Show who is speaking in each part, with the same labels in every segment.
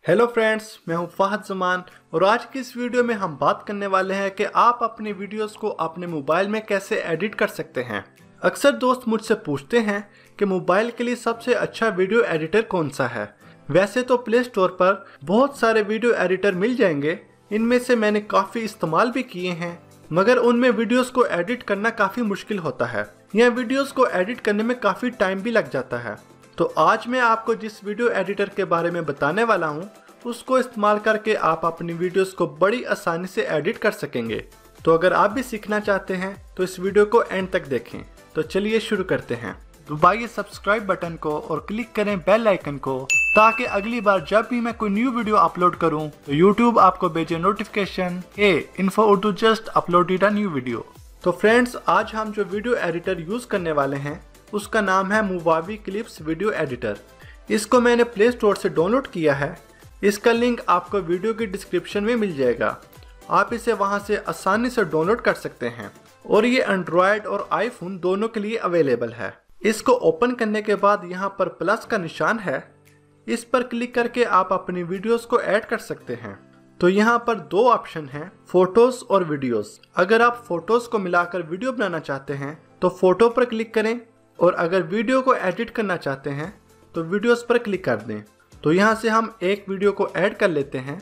Speaker 1: Hello friends, मैं हूं फहद जमान और आज की इस वीडियो में हम बात करने वाले हैं कि आप अपनी वीडियोस को अपने मोबाइल में कैसे एडिट कर सकते हैं। अक्सर दोस्त मुझसे पूछते हैं कि मोबाइल के लिए सबसे अच्छा वीडियो एडिटर कौन सा है। वैसे तो प्ले स्टोर पर बहुत सारे वीडियो एडिटर मिल जाएंगे, इनमें से मैंने काफ़ी इस्तेमाल भी किए हैं, मगर उनमें वीडियोस को एडिट करना काफ़ी मुश्किल होता है या वीडियोस को एडिट करने में काफ़ी टाइम भी लग जाता है। तो आज मैं आपको जिस वीडियो एडिटर के बारे में बताने वाला हूं, उसको इस्तेमाल करके आप अपनी वीडियोस को बड़ी आसानी से एडिट कर सकेंगे। तो अगर आप भी सीखना चाहते हैं तो इस वीडियो को एंड तक देखें। तो चलिए शुरू करते हैं। दबाइए सब्सक्राइब बटन को और क्लिक करें बेल आइकन को, ताकि अगली बार जब भी मैं कोई न्यू वीडियो अपलोड करूं तो यूट्यूब आपको भेजे notification, info Urdu just uploaded a new video. तो फ्रेंड्स, आज हम जो वीडियो एडिटर यूज करने वाले हैं उसका नाम है मूवावी क्लिप्स वीडियो एडिटर। इसको मैंने प्ले स्टोर से डाउनलोड किया है। इसका लिंक आपको वीडियो की डिस्क्रिप्शन में मिल जाएगा। आप इसे वहां से आसानी से डाउनलोड कर सकते हैं और ये एंड्रॉयड और आईफोन दोनों के लिए अवेलेबल है। इसको ओपन करने के बाद यहाँ पर प्लस का निशान है, इस पर क्लिक करके आप अपनी वीडियोस को ऐड कर सकते हैं। तो यहाँ पर दो ऑप्शन हैं, फोटोज और वीडियोस। अगर आप फोटोज को मिलाकर वीडियो बनाना चाहते हैं तो फोटो पर क्लिक करें, और अगर वीडियो को एडिट करना चाहते हैं तो वीडियोस पर क्लिक कर दें। तो यहाँ से हम एक वीडियो को ऐड कर लेते हैं।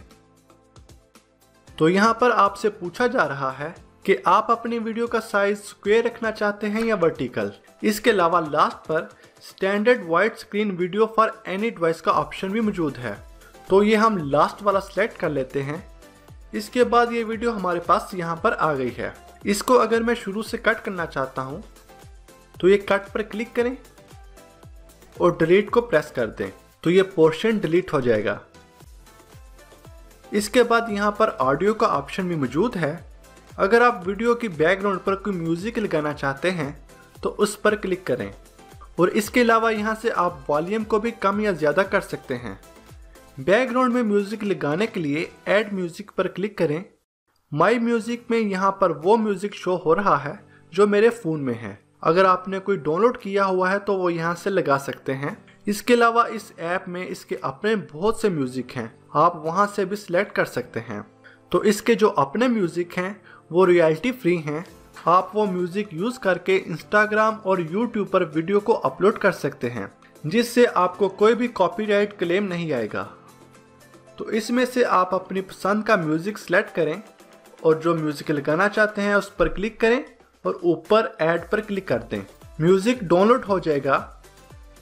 Speaker 1: तो यहाँ पर आपसे पूछा जा रहा है कि आप अपनी वीडियो का साइज स्क्वायर रखना चाहते हैं या वर्टिकल। इसके अलावा लास्ट पर standard wide screen video for any device का ऑप्शन भी मौजूद है। तो ये हम लास्ट वाला सिलेक्ट कर लेते हैं। इसके बाद ये वीडियो हमारे पास यहाँ पर आ गई है। इसको अगर मैं शुरू से कट करना चाहता हूँ तो ये कट पर क्लिक करें और डिलीट को प्रेस कर दें, तो ये पोर्शन डिलीट हो जाएगा। इसके बाद यहाँ पर ऑडियो का ऑप्शन भी मौजूद है। अगर आप वीडियो की बैकग्राउंड पर कोई म्यूजिक लगाना चाहते हैं तो उस पर क्लिक करें, और इसके अलावा यहाँ से आप वॉल्यूम को भी कम या ज़्यादा कर सकते हैं। बैकग्राउंड में म्यूजिक लगाने के लिए ऐड म्यूजिक पर क्लिक करें। माई म्यूजिक में यहाँ पर वो म्यूजिक शो हो रहा है जो मेरे फ़ोन में है। अगर आपने कोई डाउनलोड किया हुआ है तो वो यहाँ से लगा सकते हैं। इसके अलावा इस ऐप में इसके अपने बहुत से म्यूजिक हैं, आप वहाँ से भी सिलेक्ट कर सकते हैं। तो इसके जो अपने म्यूजिक हैं वो रॉयल्टी फ्री हैं। आप वो म्यूजिक यूज़ करके इंस्टाग्राम और यूट्यूब पर वीडियो को अपलोड कर सकते हैं, जिससे आपको कोई भी कॉपीराइट क्लेम नहीं आएगा। तो इसमें से आप अपनी पसंद का म्यूजिक सिलेक्ट करें और जो म्यूजिक लगाना चाहते हैं उस पर क्लिक करें और ऊपर ऐड पर क्लिक कर दें। म्यूजिक डाउनलोड हो जाएगा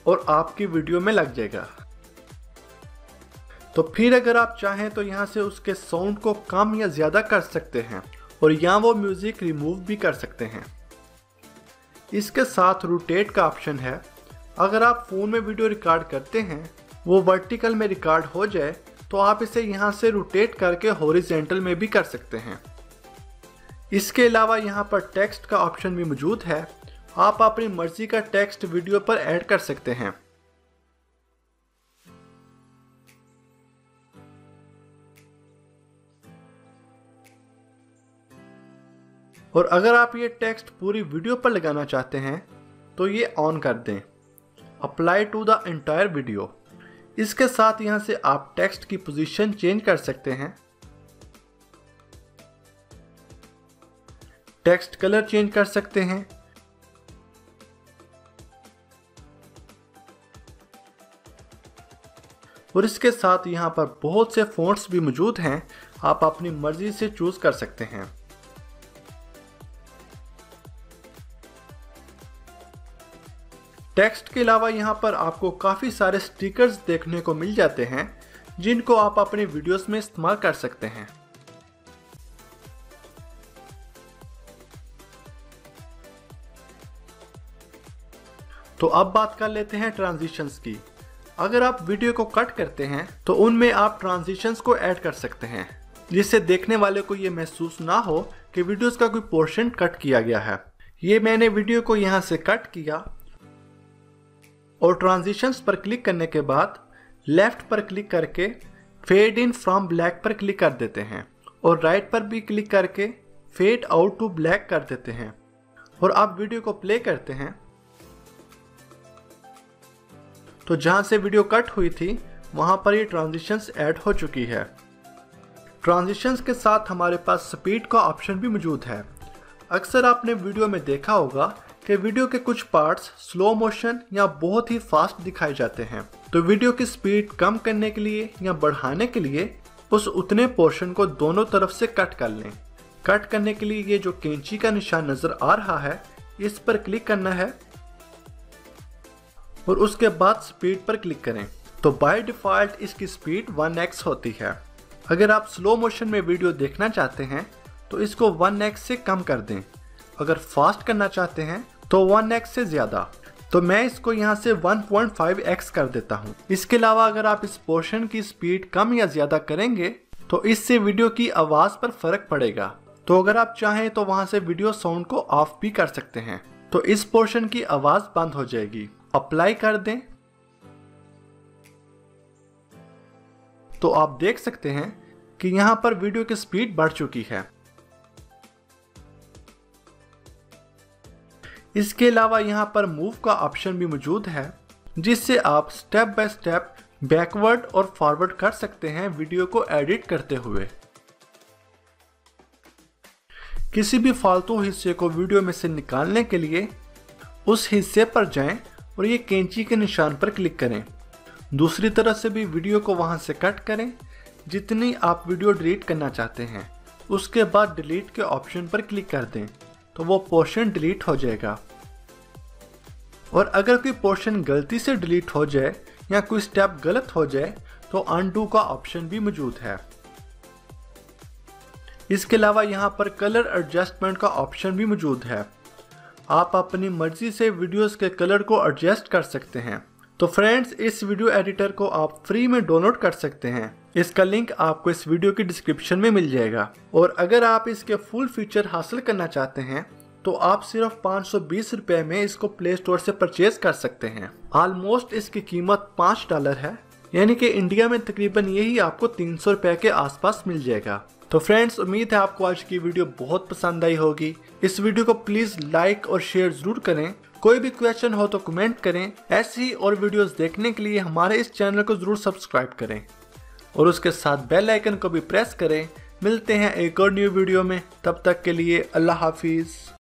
Speaker 1: और आपकी वीडियो में लग जाएगा। तो फिर अगर आप चाहें तो यहाँ से उसके साउंड को कम या ज़्यादा कर सकते हैं और यहाँ वो म्यूजिक रिमूव भी कर सकते हैं। इसके साथ रोटेट का ऑप्शन है। अगर आप फ़ोन में वीडियो रिकॉर्ड करते हैं वो वर्टिकल में रिकॉर्ड हो जाए तो आप इसे यहाँ से रोटेट करके हॉरिजॉन्टल में भी कर सकते हैं। इसके अलावा यहाँ पर टेक्स्ट का ऑप्शन भी मौजूद है। आप अपनी मर्जी का टेक्स्ट वीडियो पर ऐड कर सकते हैं। और अगर आप ये टेक्स्ट पूरी वीडियो पर लगाना चाहते हैं तो ये ऑन कर दें, apply to the entire video. इसके साथ यहाँ से आप टेक्स्ट की पोजीशन चेंज कर सकते हैं, टेक्स्ट कलर चेंज कर सकते हैं, और इसके साथ यहाँ पर बहुत से फ़ॉन्ट्स भी मौजूद हैं, आप अपनी मर्जी से चूज कर सकते हैं। टेक्स्ट के अलावा यहाँ पर आपको काफ़ी सारे स्टिकर्स देखने को मिल जाते हैं, जिनको आप अपनी वीडियोस में इस्तेमाल कर सकते हैं। तो अब बात कर लेते हैं ट्रांजिशंस की। अगर आप वीडियो को कट करते हैं तो उनमें आप ट्रांजिशंस को ऐड कर सकते हैं, जिससे देखने वाले को ये महसूस ना हो कि वीडियोस का कोई पोर्शन कट किया गया है। ये मैंने वीडियो को यहाँ से कट किया और ट्रांजिशंस पर क्लिक करने के बाद लेफ्ट पर क्लिक करके फेड इन फ्रॉम ब्लैक पर क्लिक कर देते हैं और राइट पर भी क्लिक करके फेड आउट टू ब्लैक कर देते हैं। और आप वीडियो को प्ले करते हैं तो जहां से वीडियो कट हुई थी वहां पर ये ट्रांजिशंस ऐड हो चुकी है। ट्रांजिशंस के साथ हमारे पास स्पीड का ऑप्शन भी मौजूद है। अक्सर आपने वीडियो में देखा होगा कि वीडियो के कुछ पार्ट्स स्लो मोशन या बहुत ही फास्ट दिखाए जाते हैं, तो वीडियो की स्पीड कम करने के लिए या बढ़ाने के लिए उस उतने पोर्शन को दोनों तरफ से कट कर लें। कट करने के लिए ये जो कैंची का निशान नजर आ रहा है, इस पर क्लिक करना है और उसके बाद स्पीड पर क्लिक करें। तो बाय डिफॉल्ट इसकी स्पीड 1x होती है। अगर आप स्लो मोशन में वीडियो देखना चाहते हैं तो इसको 1x से कम कर दें। अगर फास्ट करना चाहते हैं तो 1x से ज्यादा। तो मैं इसको यहाँ से 1.5x कर देता हूँ। इसके अलावा अगर आप इस पोर्शन की स्पीड कम या ज्यादा करेंगे तो इससे वीडियो की आवाज पर फर्क पड़ेगा। तो अगर आप चाहें तो वहां से वीडियो साउंड को ऑफ भी कर सकते हैं, तो इस पोर्शन की आवाज बंद हो जाएगी। अप्लाई कर दें तो आप देख सकते हैं कि यहाँ पर वीडियो की स्पीड बढ़ चुकी है। इसके अलावा यहाँ पर मूव का ऑप्शन भी मौजूद है, जिससे आप स्टेप बाय स्टेप बैकवर्ड और फॉरवर्ड कर सकते हैं वीडियो को एडिट करते हुए। किसी भी फालतू हिस्से को वीडियो में से निकालने के लिए उस हिस्से पर जाएं और ये कैंची के निशान पर क्लिक करें। दूसरी तरफ से भी वीडियो को वहां से कट करें जितनी आप वीडियो डिलीट करना चाहते हैं। उसके बाद डिलीट के ऑप्शन पर क्लिक कर दें तो वो पोर्शन डिलीट हो जाएगा। और अगर कोई पोर्शन गलती से डिलीट हो जाए या कोई स्टेप गलत हो जाए तो अनडू का ऑप्शन भी मौजूद है। इसके अलावा यहाँ पर कलर एडजस्टमेंट का ऑप्शन भी मौजूद है। आप अपनी मर्जी से वीडियोस के कलर को एडजस्ट कर सकते हैं। तो फ्रेंड्स, इस वीडियो एडिटर को आप फ्री में डाउनलोड कर सकते हैं। इसका लिंक आपको इस वीडियो की डिस्क्रिप्शन में मिल जाएगा। और अगर आप इसके फुल फीचर हासिल करना चाहते हैं तो आप सिर्फ 520 रुपए में इसको प्ले स्टोर से परचेज कर सकते हैं। ऑलमोस्ट इसकी कीमत $5 है, यानी कि इंडिया में तकरीबन यही आपको 300 रुपए के आसपास मिल जाएगा। तो फ्रेंड्स, उम्मीद है आपको आज की वीडियो बहुत पसंद आई होगी। इस वीडियो को प्लीज लाइक और शेयर जरूर करें। कोई भी क्वेश्चन हो तो कमेंट करें। ऐसी ही और वीडियोस देखने के लिए हमारे इस चैनल को जरूर सब्सक्राइब करें और उसके साथ बेल आइकन को भी प्रेस करें। मिलते हैं एक और न्यू वीडियो में, तब तक के लिए अल्लाह हाफिज।